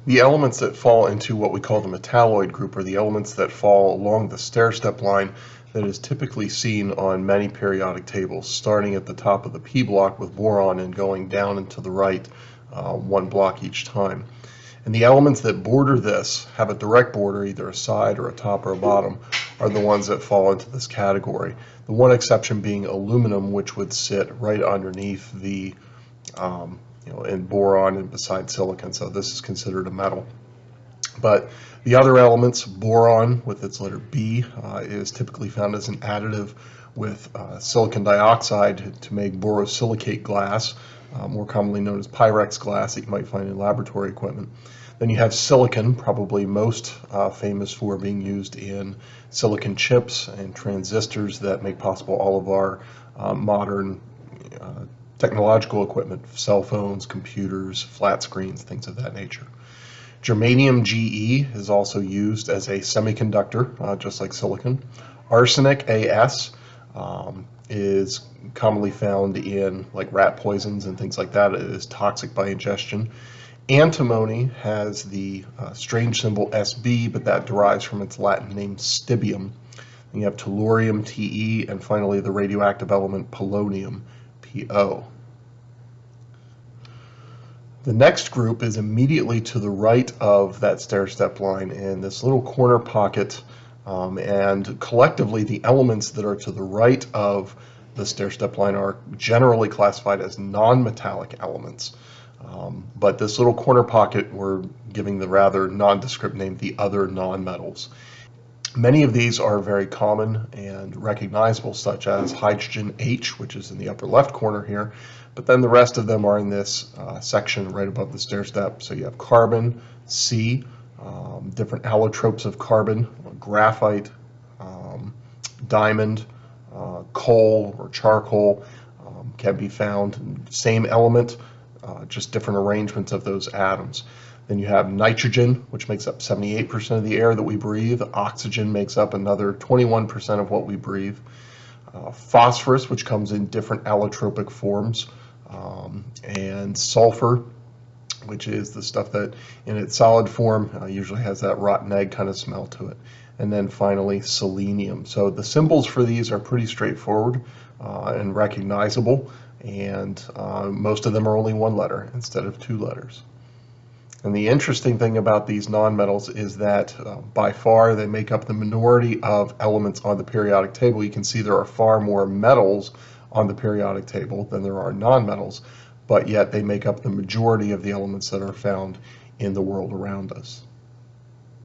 The elements that fall into what we call the metalloid group are the elements that fall along the stair-step line that is typically seen on many periodic tables, starting at the top of the P block with boron and going down and to the right one block each time. And the elements that border this, have a direct border, either a side or a top or a bottom, are the ones that fall into this category. The one exception being aluminum, which would sit right underneath the in boron and beside silicon, so this is considered a metal. But the other elements, boron with its letter B is typically found as an additive with silicon dioxide to make borosilicate glass, more commonly known as Pyrex glass that you might find in laboratory equipment. Then you have silicon, probably most famous for being used in silicon chips and transistors that make possible all of our modern technological equipment, cell phones, computers, flat screens, things of that nature. Germanium Ge is also used as a semiconductor, just like silicon. Arsenic As is commonly found in like rat poisons and things like that. It is toxic by ingestion. Antimony has the strange symbol Sb, but that derives from its Latin name stibium. And you have tellurium Te, and finally the radioactive element polonium, PO. The next group is immediately to the right of that stair-step line in this little corner pocket, and collectively the elements that are to the right of the stair-step line are generally classified as non-metallic elements. But this little corner pocket we're giving the rather nondescript name the other nonmetals. Many of these are very common and recognizable, such as hydrogen H, which is in the upper left corner here, but then the rest of them are in this section right above the stair step. So you have carbon, C, different allotropes of carbon, graphite, diamond, coal or charcoal can be found. Same element, just different arrangements of those atoms. Then you have nitrogen, which makes up 78% of the air that we breathe. Oxygen makes up another 21% of what we breathe. Phosphorus, which comes in different allotropic forms. And sulfur, which is the stuff that in its solid form usually has that rotten egg kind of smell to it. And then finally selenium. So the symbols for these are pretty straightforward and recognizable, and most of them are only one letter instead of two letters. And the interesting thing about these nonmetals is that by far they make up the minority of elements on the periodic table. You can see there are far more metals on the periodic table than there are nonmetals, but yet they make up the majority of the elements that are found in the world around us.